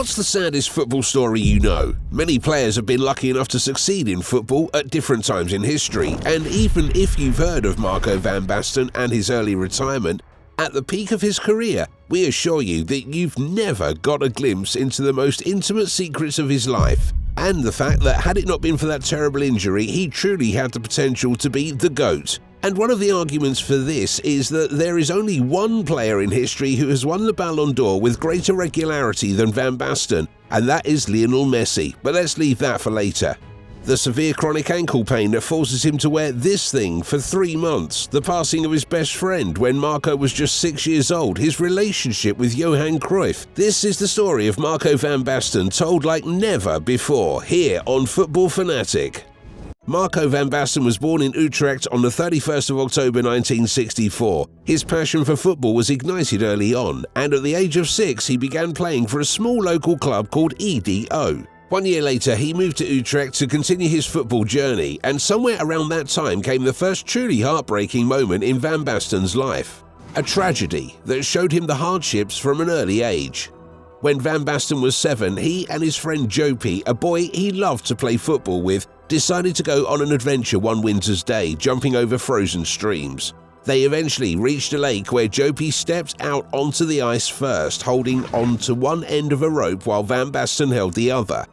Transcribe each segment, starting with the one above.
What's the saddest football story you know? Many players have been lucky enough to succeed in football at different times in history, and even if you've heard of Marco Van Basten and his early retirement, at the peak of his career, we assure you that you've never got a glimpse into the most intimate secrets of his life, and the fact that had it not been for that terrible injury, he truly had the potential to be the GOAT. And one of the arguments for this is that there is only one player in history who has won the Ballon d'Or with greater regularity than Van Basten, and that is Lionel Messi, but let's leave that for later. The severe chronic ankle pain that forces him to wear this thing for 3 months, the passing of his best friend when Marco was just 6 years old, his relationship with Johan Cruyff. This is the story of Marco Van Basten told like never before, here on Football Fanatic. Marco Van Basten was born in Utrecht on the 31st of October 1964. His passion for football was ignited early on, and at the age of 6 he began playing for a small local club called EDO. 1 year later, he moved to Utrecht to continue his football journey, and somewhere around that time came the first truly heartbreaking moment in Van Basten's life. A tragedy that showed him the hardships from an early age. When Van Basten was 7, he and his friend Jopi, a boy he loved to play football with, decided to go on an adventure one winter's day, jumping over frozen streams. They eventually reached a lake where Jopi stepped out onto the ice first, holding on to one end of a rope while Van Basten held the other.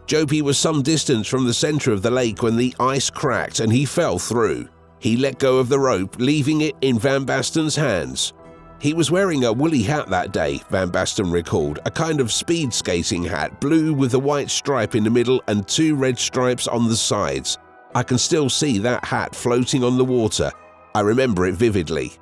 Jopi was some distance from the center of the lake when the ice cracked and he fell through. He let go of the rope, leaving it in Van Basten's hands. He was wearing a woolly hat that day, Van Basten recalled, a kind of speed skating hat, blue with a white stripe in the middle and 2 red stripes on the sides. I can still see that hat floating on the water. I remember it vividly.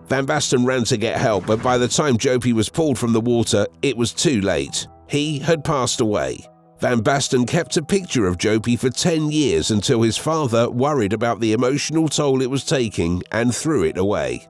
Van Basten ran to get help, but by the time Jopi was pulled from the water, it was too late. He had passed away. Van Basten kept a picture of Jopi for 10 years until his father worried about the emotional toll it was taking and threw it away.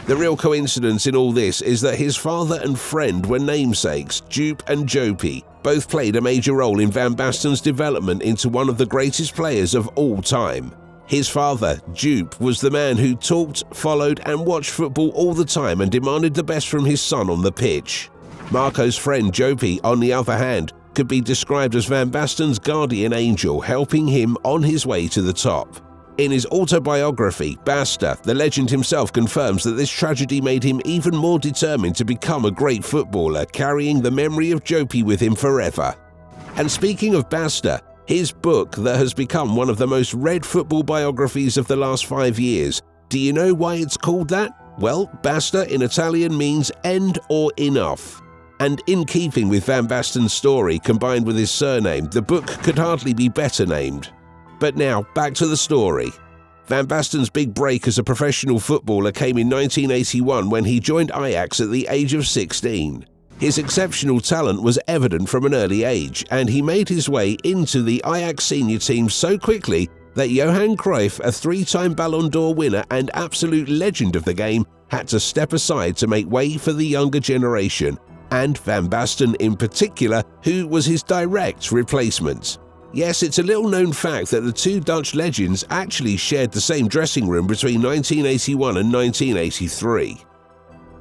The real coincidence in all this is that his father and friend were namesakes, Joop and Jopi. Both played a major role in Van Basten's development into one of the greatest players of all time. His father, Joop, was the man who talked, followed and watched football all the time and demanded the best from his son on the pitch. Marco's friend Jopi, on the other hand, could be described as Van Basten's guardian angel, helping him on his way to the top. In his autobiography, Basta, the legend himself, confirms that this tragedy made him even more determined to become a great footballer, carrying the memory of Jopi with him forever. And speaking of Basta, his book that has become one of the most read football biographies of the last 5 years, do you know why it's called that? Well, Basta in Italian means end or enough. And in keeping with Van Basten's story combined with his surname, the book could hardly be better named. But now, back to the story. Van Basten's big break as a professional footballer came in 1981 when he joined Ajax at the age of 16. His exceptional talent was evident from an early age, and he made his way into the Ajax senior team so quickly that Johan Cruyff, a 3-time Ballon d'Or winner and absolute legend of the game, had to step aside to make way for the younger generation, and Van Basten in particular, who was his direct replacement. Yes, it's a little-known fact that the 2 Dutch legends actually shared the same dressing room between 1981 and 1983.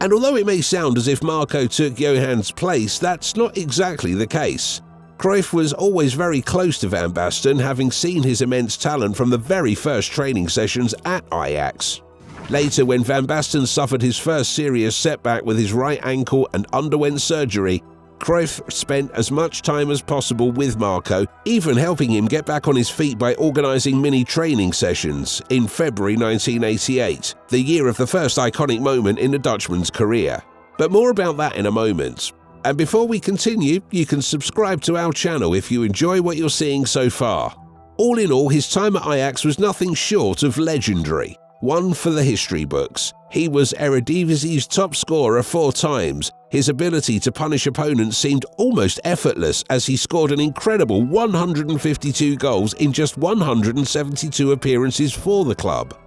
And although it may sound as if Marco took Johan's place, that's not exactly the case. Cruyff was always very close to Van Basten, having seen his immense talent from the very first training sessions at Ajax. Later, when Van Basten suffered his first serious setback with his right ankle and underwent surgery, Cruyff spent as much time as possible with Marco, even helping him get back on his feet by organising mini-training sessions in February 1988, the year of the first iconic moment in the Dutchman's career. But more about that in a moment. And before we continue, you can subscribe to our channel if you enjoy what you're seeing so far. All in all, his time at Ajax was nothing short of legendary. One for the history books. He was Eredivisie's top scorer 4 times. His ability to punish opponents seemed almost effortless as he scored an incredible 152 goals in just 172 appearances for the club.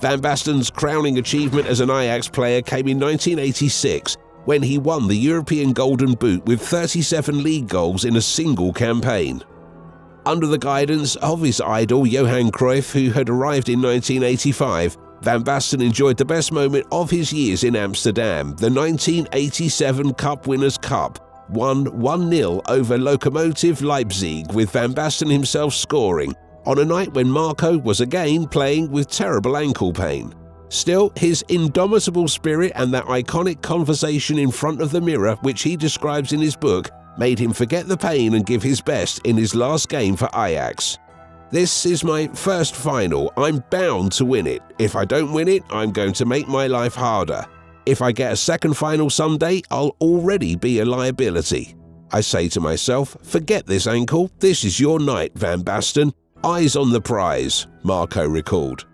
Van Basten's crowning achievement as an Ajax player came in 1986 when he won the European Golden Boot with 37 league goals in a single campaign. Under the guidance of his idol Johan Cruyff, who had arrived in 1985, Van Basten enjoyed the best moment of his years in Amsterdam, the 1987 Cup Winners' Cup, won 1-0 over Lokomotiv Leipzig, with Van Basten himself scoring, on a night when Marco was again playing with terrible ankle pain. Still, his indomitable spirit and that iconic conversation in front of the mirror, which he describes in his book, made him forget the pain and give his best in his last game for Ajax. "This is my first final. I'm bound to win it. If I don't win it, I'm going to make my life harder. If I get a second final someday, I'll already be a liability. I say to myself, forget this ankle, this is your night, Van Basten. Eyes on the prize," Marco recalled.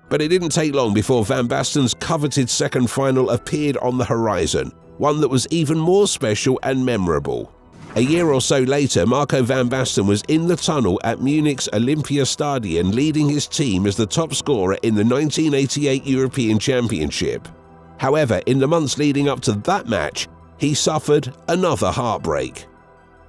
But it didn't take long before Van Basten's coveted second final appeared on the horizon, one that was even more special and memorable. A year or so later, Marco Van Basten was in the tunnel at Munich's Olympiastadion, leading his team as the top scorer in the 1988 European Championship. However, in the months leading up to that match, he suffered another heartbreak.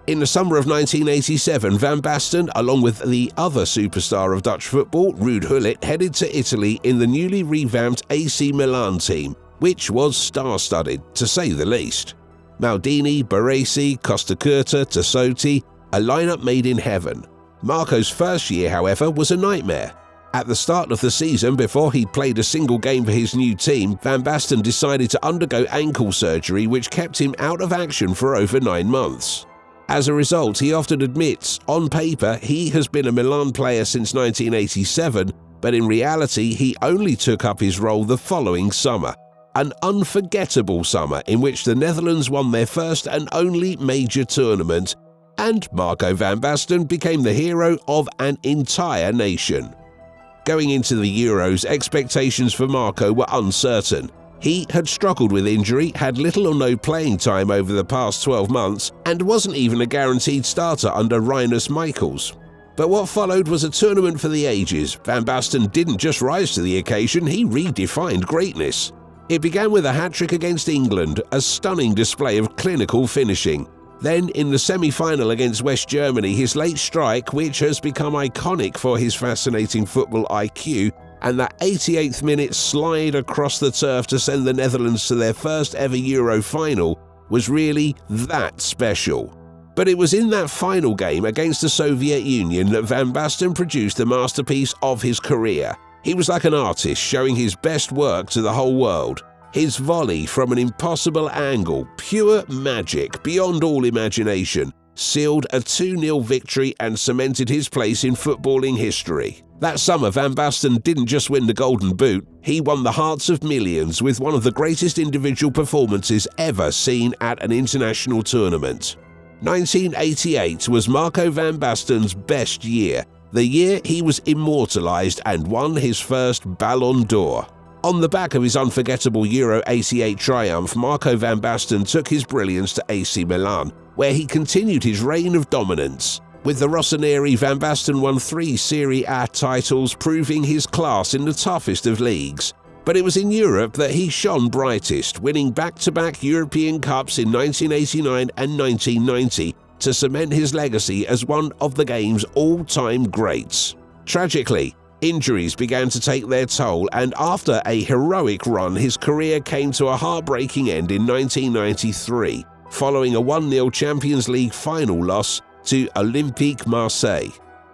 In the summer of 1987, Van Basten, along with the other superstar of Dutch football, Ruud Gullit, headed to Italy in the newly revamped AC Milan team, which was star-studded, to say the least. Maldini, Baresi, Costacurta, Tassotti, a lineup made in heaven. Marco's first year, however, was a nightmare. At the start of the season, before he'd played a single game for his new team, Van Basten decided to undergo ankle surgery, which kept him out of action for over 9 months. As a result, he often admits, on paper, he has been a Milan player since 1987, but in reality, he only took up his role the following summer. An unforgettable summer in which the Netherlands won their first and only major tournament, and Marco Van Basten became the hero of an entire nation. Going into the Euros, expectations for Marco were uncertain. He had struggled with injury, had little or no playing time over the past 12 months, and wasn't even a guaranteed starter under Rinus Michels. But what followed was a tournament for the ages. Van Basten didn't just rise to the occasion, he redefined greatness. It began with a hat-trick against England, a stunning display of clinical finishing. Then, in the semi-final against West Germany, his late strike, which has become iconic for his fascinating football IQ, and that 88th minute slide across the turf to send the Netherlands to their first ever Euro final, was really that special. But it was in that final game against the Soviet Union that Van Basten produced the masterpiece of his career. He was like an artist showing his best work to the whole world. His volley from an impossible angle, pure magic beyond all imagination, sealed a 2-0 victory and cemented his place in footballing history. That summer, Van Basten didn't just win the Golden Boot, he won the hearts of millions with one of the greatest individual performances ever seen at an international tournament. 1988 was Marco Van Basten's best year, the year he was immortalized and won his first Ballon d'Or. On the back of his unforgettable Euro 88 triumph, Marco Van Basten took his brilliance to AC Milan, where he continued his reign of dominance. With the Rossoneri, Van Basten won 3 Serie A titles, proving his class in the toughest of leagues. But it was in Europe that he shone brightest, winning back-to-back European Cups in 1989 and 1990 to cement his legacy as one of the game's all-time greats. Tragically, injuries began to take their toll, and after a heroic run, his career came to a heartbreaking end in 1993, following a 1-0 Champions League final loss to Olympique Marseille,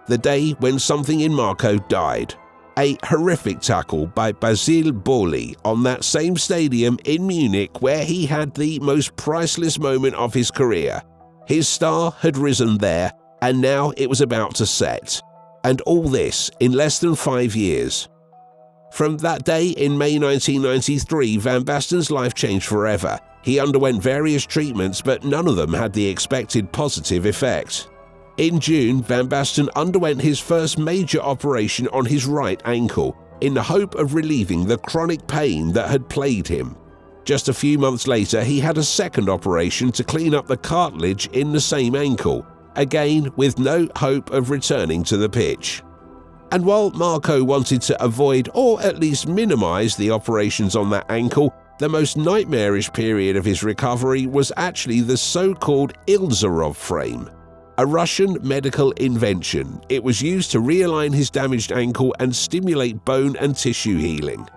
the day when something in Marco died. A horrific tackle by Basile Boli on that same stadium in Munich where he had the most priceless moment of his career. His star had risen there, and now it was about to set. And all this in less than 5 years. From that day in May 1993, Van Basten's life changed forever. He underwent various treatments, but none of them had the expected positive effect. In June, Van Basten underwent his first major operation on his right ankle, in the hope of relieving the chronic pain that had plagued him. Just a few months later, he had a second operation to clean up the cartilage in the same ankle, again with no hope of returning to the pitch. And while Marco wanted to avoid or at least minimize the operations on that ankle, the most nightmarish period of his recovery was actually the so-called Illizarov frame, a Russian medical invention. It was used to realign his damaged ankle and stimulate bone and tissue healing.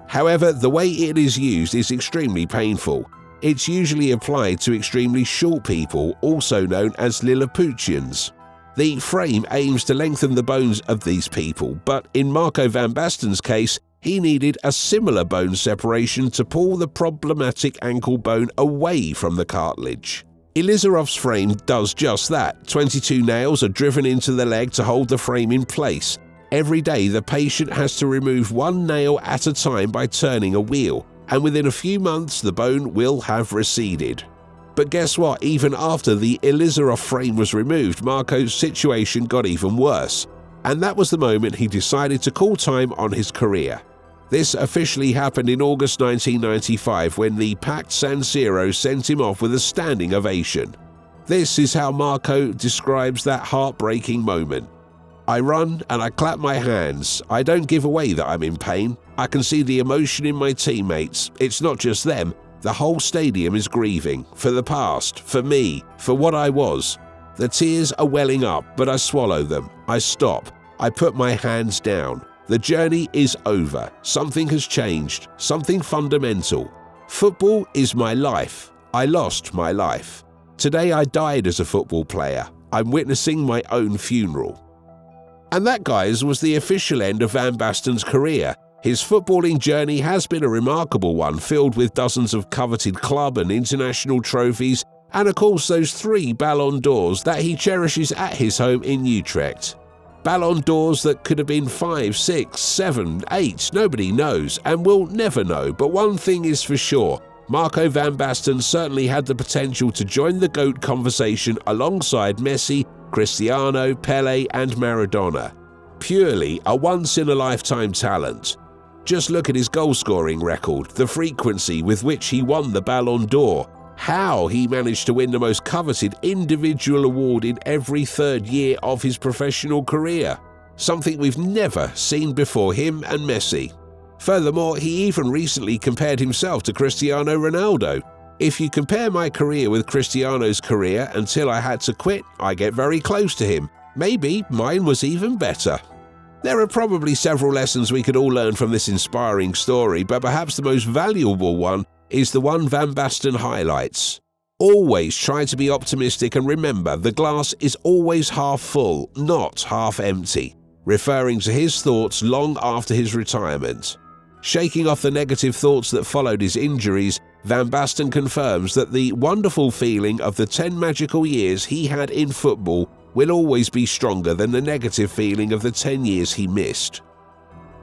However, the way it is used is extremely painful. It's usually applied to extremely short people, also known as Lilliputians. The frame aims to lengthen the bones of these people, but in Marco Van Basten's case, he needed a similar bone separation to pull the problematic ankle bone away from the cartilage. Illizarov's frame does just that. 22 nails are driven into the leg to hold the frame in place. Every day, the patient has to remove one nail at a time by turning a wheel, and within a few months, the bone will have receded. But guess what? Even after the Illizarov frame was removed, Marco's situation got even worse. And that was the moment he decided to call time on his career. This officially happened in August 1995 when the packed San Siro sent him off with a standing ovation. This is how Marco describes that heartbreaking moment. "I run and I clap my hands. I don't give away that I'm in pain. I can see the emotion in my teammates. It's not just them. The whole stadium is grieving. For the past, for me, for what I was. The tears are welling up, but I swallow them. I stop. I put my hands down. The journey is over. Something has changed. Something fundamental. Football is my life. I lost my life. Today I died as a football player. I'm witnessing my own funeral." And that, guys, was the official end of Van Basten's career. His footballing journey has been a remarkable one, filled with dozens of coveted club and international trophies, and of course those 3 Ballon d'Ors that he cherishes at his home in Utrecht. Ballon d'Ors that could have been 5, 6, 7, 8, nobody knows, and will never know, but one thing is for sure, Marco Van Basten certainly had the potential to join the GOAT conversation alongside Messi, Cristiano, Pelé and Maradona. Purely a once-in-a-lifetime talent. Just look at his goal-scoring record, the frequency with which he won the Ballon d'Or, how he managed to win the most coveted individual award in every 3rd year of his professional career. Something we've never seen before him and Messi. Furthermore, he even recently compared himself to Cristiano Ronaldo. "If you compare my career with Cristiano's career until I had to quit, I get very close to him. Maybe mine was even better." There are probably several lessons we could all learn from this inspiring story, but perhaps the most valuable one is the one Van Basten highlights. Always try to be optimistic and remember the glass is always half full, not half empty, referring to his thoughts long after his retirement. Shaking off the negative thoughts that followed his injuries, Van Basten confirms that the wonderful feeling of the 10 magical years he had in football will always be stronger than the negative feeling of the 10 years he missed.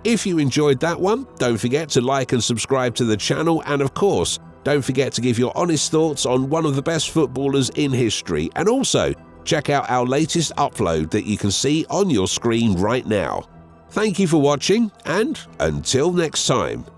If you enjoyed that one, don't forget to like and subscribe to the channel, and of course, don't forget to give your honest thoughts on one of the best footballers in history, and also check out our latest upload that you can see on your screen right now. Thank you for watching, and until next time.